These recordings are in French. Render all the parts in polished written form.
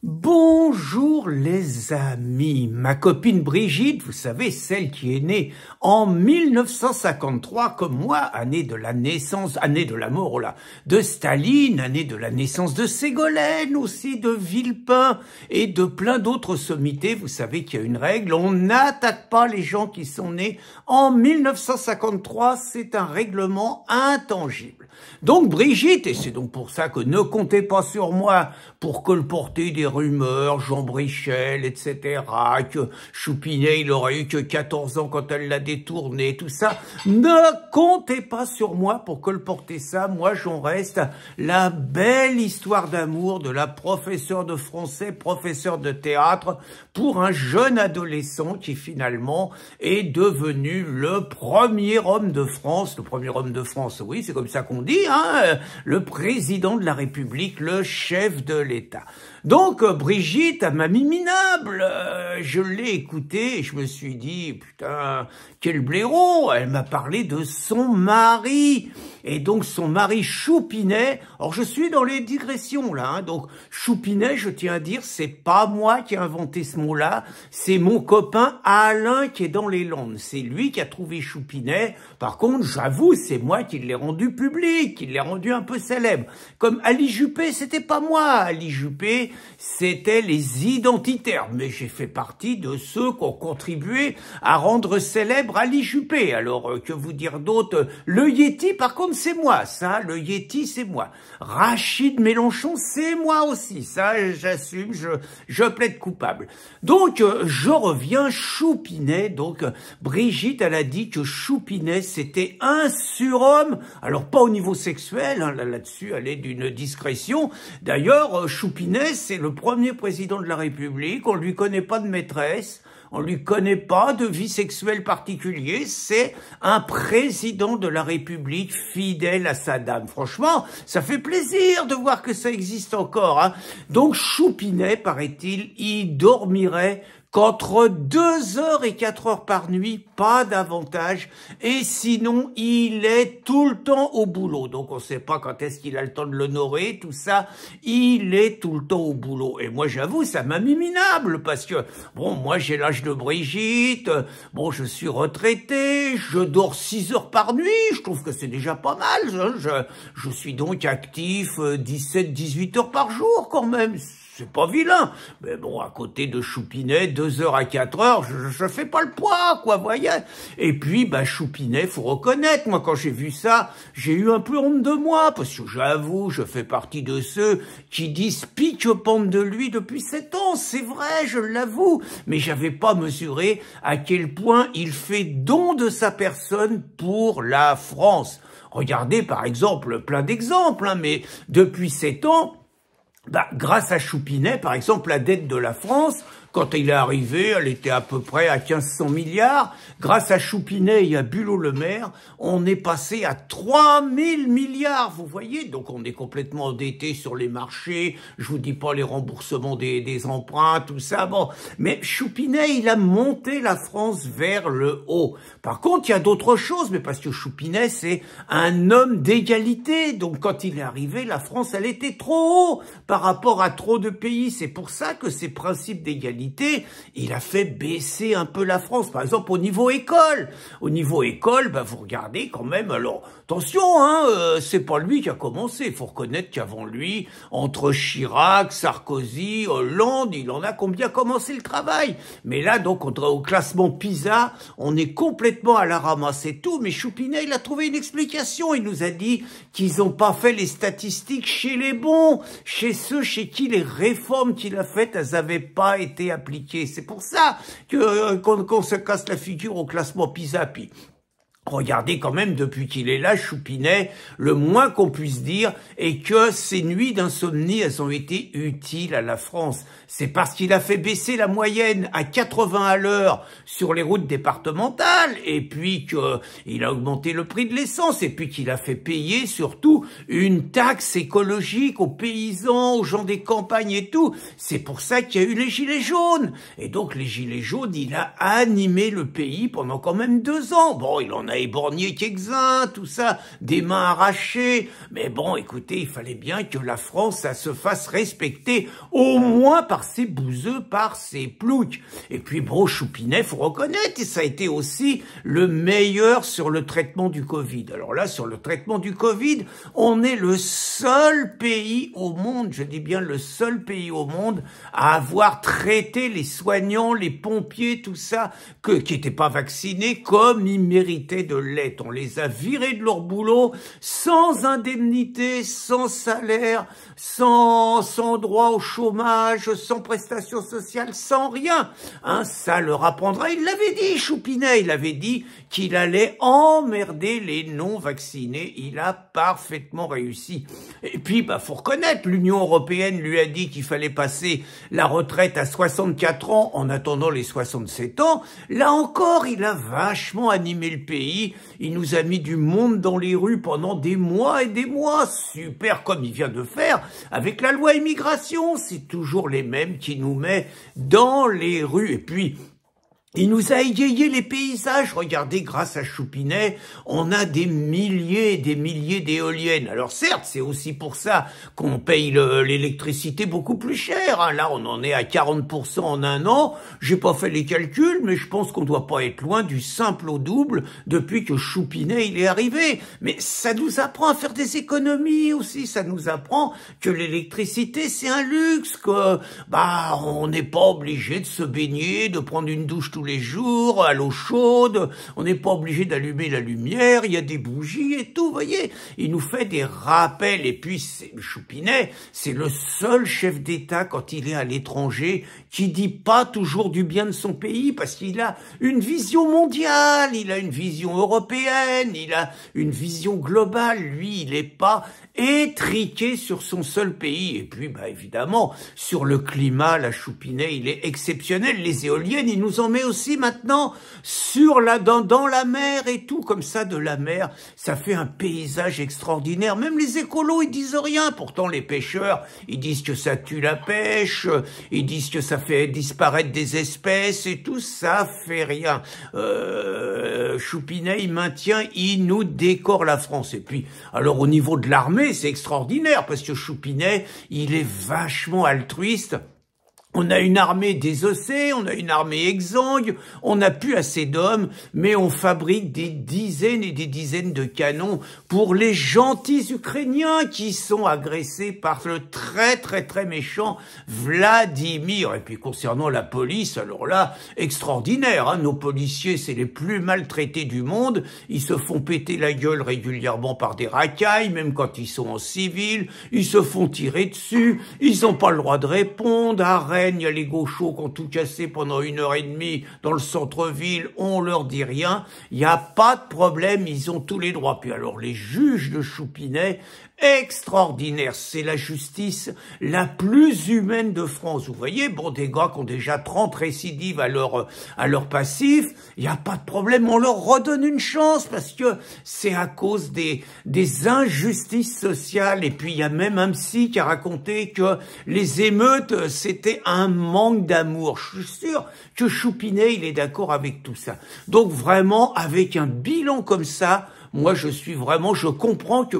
Bonjour les amis, ma copine Brigitte, vous savez, celle qui est née en 1953 comme moi, année de la naissance, année de la mort là, de Staline, année de la naissance de Ségolène aussi, de Villepin et de plein d'autres sommités. Vous savez qu'il y a une règle, on n'attaque pas les gens qui sont nés en 1953, c'est un règlement intangible. Donc Brigitte, et c'est donc pour ça que ne comptez pas sur moi pour colporter des rumeurs, Jean Brichel, etc., que Choupinet, il aurait eu que 14 ans quand elle l'a détourné, tout ça. Ne comptez pas sur moi pour colporter ça. Moi, j'en reste la belle histoire d'amour de la professeure de français, professeure de théâtre, pour un jeune adolescent qui finalement est devenu le premier homme de France. Le premier homme de France, oui, c'est comme ça qu'on dit, hein, le président de la République, le chef de l'État. Donc, Brigitte, à ma miminable, je l'ai écoutée et je me suis dit, putain, quel blaireau, elle m'a parlé de son mari. Et donc, son mari Choupinet, alors je suis dans les digressions là, hein, donc Choupinet, je tiens à dire, c'est pas moi qui ai inventé ce mot-là, c'est mon copain Alain qui est dans les Landes. C'est lui qui a trouvé Choupinet. Par contre, j'avoue, c'est moi qui l'ai rendu public, qui l'ai rendu un peu célèbre. Comme Ali Juppé, c'était pas moi. Ali Juppé, c'était les identitaires. Mais j'ai fait partie de ceux qui ont contribué à rendre célèbre Ali Juppé. Alors, que vous dire d'autre? Le Yéti, par contre, c'est moi. Ça, le Yéti, c'est moi. Rachid Mélenchon, c'est moi aussi. Ça, j'assume, je plaide coupable. Donc, je reviens, Choupinet. Donc, Brigitte, elle a dit que Choupinet, c'était un surhomme. Alors, pas au niveau sexuel, hein, là-dessus, elle est d'une discrétion. D'ailleurs, Choupinet, c'est le premier président de la République. On lui connaît pas de maîtresse. On lui connaît pas de vie sexuelle particulière, c'est un président de la République fidèle à sa dame. Franchement, ça fait plaisir de voir que ça existe encore, hein. Donc Choupinet, paraît-il, il dormirait qu'entre 2 heures et 4 heures par nuit, pas davantage, et sinon, il est tout le temps au boulot. Donc, on ne sait pas quand est-ce qu'il a le temps de l'honorer, tout ça, il est tout le temps au boulot. Et moi, j'avoue, ça m'a mis minable, parce que, bon, moi, j'ai l'âge de Brigitte, bon, je suis retraité, je dors 6 heures par nuit, je trouve que c'est déjà pas mal, hein. Je suis donc actif 17-18 heures par jour, quand même. C'est pas vilain, mais bon, à côté de Choupinet, 2 heures à 4 heures, je fais pas le poids, quoi, voyez. Et puis, bah, Choupinet, faut reconnaître, moi, quand j'ai vu ça, j'ai eu un peu honte de moi, parce que j'avoue, je fais partie de ceux qui disent pique-pente de lui depuis 7 ans, c'est vrai, je l'avoue, mais j'avais pas mesuré à quel point il fait don de sa personne pour la France. Regardez, par exemple, plein d'exemples, hein, mais depuis 7 ans, bah, grâce à Choupinet, par exemple, la dette de la France, quand il est arrivé, elle était à peu près à 1500 milliards. Grâce à Choupinet et à Bulot-Le Maire, on est passé à 3000 milliards, vous voyez. Donc, on est complètement endetté sur les marchés. Je vous dis pas les remboursements des emprunts, tout ça. Bon, mais Choupinet, il a monté la France vers le haut. Par contre, il y a d'autres choses, mais parce que Choupinet, c'est un homme d'égalité. Donc, quand il est arrivé, la France, elle était trop haut par rapport à trop de pays. C'est pour ça que ces principes d'égalité, il a fait baisser un peu la France. Par exemple, au niveau école. Au niveau école, bah, vous regardez quand même, alors, attention, hein, c'est pas lui qui a commencé. Il faut reconnaître qu'avant lui, entre Chirac, Sarkozy, Hollande, il en a combien commencé le travail. Mais là, donc, au classement PISA, on est complètement à la ramasse et tout. Mais Choupinet, il a trouvé une explication. Il nous a dit qu'ils n'ont pas fait les statistiques chez les bons, chez ceux chez qui les réformes qu'il a faites, elles n'avaient pas été appliquées. C'est pour ça qu'on se casse la figure au classement PISA. Puis, regardez quand même, depuis qu'il est là, Choupinet, le moins qu'on puisse dire est que ces nuits d'insomnie, elles ont été utiles à la France. C'est parce qu'il a fait baisser la moyenne à 80 à l'heure sur les routes départementales, et puis qu'il a augmenté le prix de l'essence, et puis qu'il a fait payer surtout une taxe écologique aux paysans, aux gens des campagnes et tout. C'est pour ça qu'il y a eu les gilets jaunes. Et donc les gilets jaunes, il a animé le pays pendant quand même 2 ans. Bon, il en a éborgné quelques-uns, tout ça, des mains arrachées. Mais bon, écoutez, il fallait bien que la France, ça se fasse respecter, au moins par ses bouseux, par ses ploucs. Et puis, Bro Choupinet, faut reconnaître, et ça a été aussi le meilleur sur le traitement du Covid. Alors là, sur le traitement du Covid, on est le seul pays au monde, je dis bien le seul pays au monde, à avoir traité les soignants, les pompiers, tout ça, qui n'étaient pas vaccinés, comme ils méritaient de l'être. On les a virés de leur boulot, sans indemnité, sans salaire, sans droit au chômage, sans prestations sociales, sans rien. Hein, ça leur apprendra. Il l'avait dit, Choupinet, il avait dit qu'il allait emmerder les non-vaccinés. Il a parfaitement réussi. Et puis, faut reconnaître, l'Union européenne lui a dit qu'il fallait passer la retraite à 64 ans en attendant les 67 ans. Là encore, il a vachement animé le pays. Il nous a mis du monde dans les rues pendant des mois et des mois. Super, comme il vient de faire avec la loi immigration. C'est toujours les mêmes qui nous met dans les rues. Et puis, il nous a égayé les paysages. Regardez, grâce à Choupinet, on a des milliers et des milliers d'éoliennes. Alors certes, c'est aussi pour ça qu'on paye l'électricité beaucoup plus cher. Hein. Là, on en est à 40% en un an. J'ai pas fait les calculs, mais je pense qu'on doit pas être loin du simple au double depuis que Choupinet il est arrivé. Mais ça nous apprend à faire des économies aussi. Ça nous apprend que l'électricité, c'est un luxe, que on n'est pas obligé de se baigner, de prendre une douche tous les jours, à l'eau chaude, on n'est pas obligé d'allumer la lumière, il y a des bougies et tout, vous voyez. Il nous fait des rappels, et puis Choupinet, c'est le seul chef d'État, quand il est à l'étranger, qui dit pas toujours du bien de son pays, parce qu'il a une vision mondiale, il a une vision européenne, il a une vision globale, lui, il n'est pas étriqué sur son seul pays. Et puis, évidemment, sur le climat, la Choupinet, il est exceptionnel. Les éoliennes, il nous en met aussi maintenant dans la mer et tout, comme ça, de la mer. Ça fait un paysage extraordinaire. Même les écolos, ils disent rien. Pourtant, les pêcheurs, ils disent que ça tue la pêche, ils disent que ça fait disparaître des espèces et tout, ça fait rien. Choupinet, il maintient, il nous décore la France. Et puis, alors, au niveau de l'armée, c'est extraordinaire parce que Choupinet, il est vachement altruiste. On a une armée désossée, on a une armée exsangue, on n'a plus assez d'hommes, mais on fabrique des dizaines et des dizaines de canons pour les gentils Ukrainiens qui sont agressés par le très très très méchant Vladimir. Et puis concernant la police, alors là, extraordinaire, hein, nos policiers, c'est les plus maltraités du monde, ils se font péter la gueule régulièrement par des racailles, même quand ils sont en civil, ils se font tirer dessus, ils n'ont pas le droit de répondre, il y a les gauchos qui ont tout cassé pendant 1h30 dans le centre-ville, on leur dit rien, il n'y a pas de problème, ils ont tous les droits. Puis alors les juges de Choupinet, extraordinaire, c'est la justice la plus humaine de France. Vous voyez, des gars qui ont déjà 30 récidives à leur passif, il n'y a pas de problème, on leur redonne une chance parce que c'est à cause des injustices sociales. Et puis il y a même un psy qui a raconté que les émeutes, c'était un manque d'amour. Je suis sûr que Choupinet, il est d'accord avec tout ça. Donc vraiment, avec un bilan comme ça, moi, je comprends que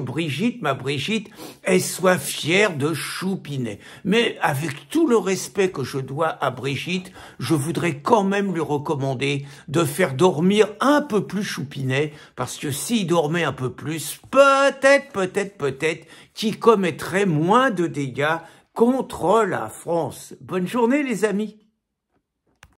ma Brigitte, elle soit fière de Choupinet. Mais avec tout le respect que je dois à Brigitte, je voudrais quand même lui recommander de faire dormir un peu plus Choupinet, parce que s'il dormait un peu plus, peut-être qu'il commettrait moins de dégâts contre la France. Bonne journée, les amis.